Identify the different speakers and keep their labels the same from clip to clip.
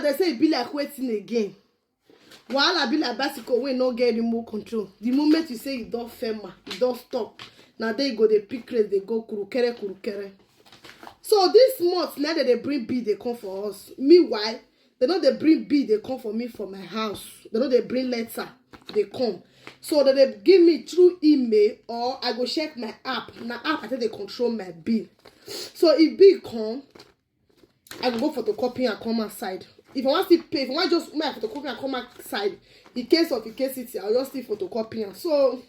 Speaker 1: they say it be like waiting again. Wahala be like bicycle wey no get remote control. The moment you say you don't firmer, you don't stop. Now they go, they pick race, they go kurukere kurukere. So this month, now that they bring bee, they come for us. Meanwhile, they know they bring bee, they come for me from my house. They know they bring letter, they come. So that they give me through email or I go check my app. Now app I think they control my bill. So if bill come, I go photocopy and come outside. If I want to pay, if I want just my photocopy and come outside, in case of it, I'll just still photocopy. And so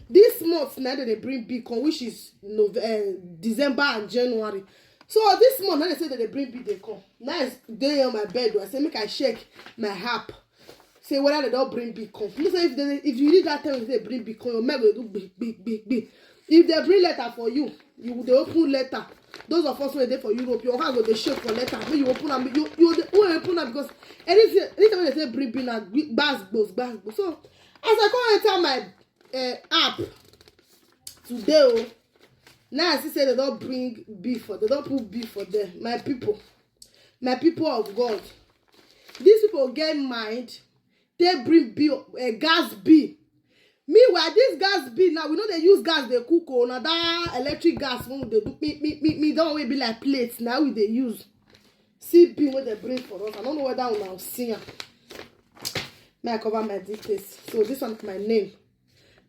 Speaker 1: this month now that they bring bill come, which is December and January. So this month now they say that they bring bill, they come. Now it's day on my bed. I say make I check my app. Say whether they don't bring big come. You say if you read that time they bring big come, your mind will do big. If they bring letter for you, they open letter. Those of us who are there for Europe, your hand will be shake for letter. When you open them, you open them because anytime they say bring big, bass goes. So as I come enter my app today, now I see say they don't bring beef for, they don't put beef for them. My people of God, these people get mind. They bring bill, gas bill. Meanwhile, this gas bill now we know they use gas they cook on. Now that electric gas when they do me don't always be like plates. Now we they use. See bill what they bring for us. I don't know whether I'm now seeing. May I cover my details? So this one is my name.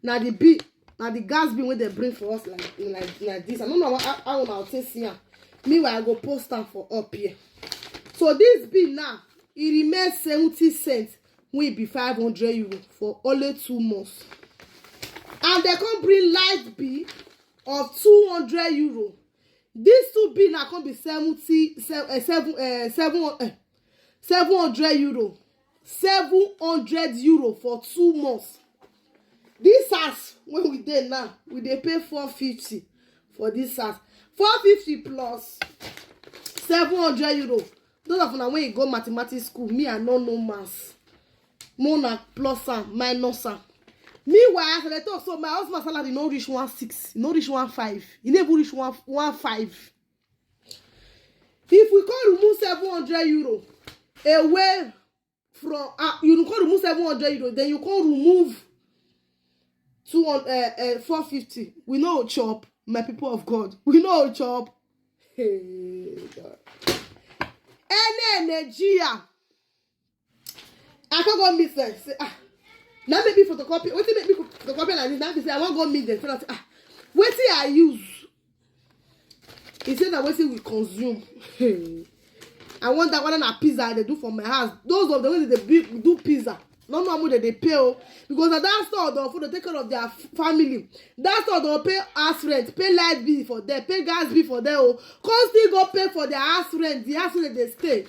Speaker 1: Now the bill, now the gas bill what they bring for us like this. I don't know how I'll say see. Meanwhile, I go post them for up here. So this bill now it remains 70 cents. Will be 500 euro for only 2 months. And they can bring light bill of 200 euro. These two bill now can be 700 euro. 700 euro for 2 months. This house, when we did now, we dey pay 450 for this house. 450 plus 700 euro. Those of them when you go mathematics school, me I no know maths. Mona plus and minus and. Meanwhile, I talk so my husband's salary no reach 1.6, no reach 1.5. He never reach 1.5. If we can remove 700 euro away from you can remove 700 euro, then you can remove 450. We know chop, my people of God. We know chop. Hey God. Energy. I can't go meet them. Say, now maybe photocopy. What make me photocopy like this? Now they say I want to go meet them. So I say, what I use? He said that what we consume. I want that one a pizza they do for my house. Those of the ones that they do pizza. No more that they pay because at that store they take care of their family. That store they'll pay house rent, pay light bill for them, pay gas bill for them. Constantly go pay for their house rent, the house rent they stay.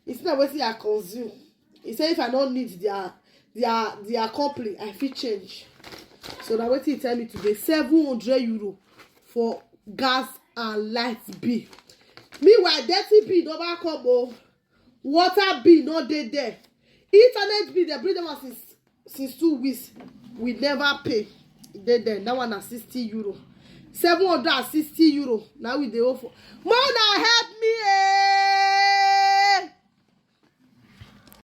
Speaker 1: It's not what I consume. He said if I don't need their company, I fit change. So that what he tell me today, 700 euro for gas and light bill. Meanwhile, dirty bill don't come. Water bill not there. Internet bill they bring them out since 2 weeks. We never pay. They that one is 60 euro. 760 euro. Now we dey offer. Mona help me.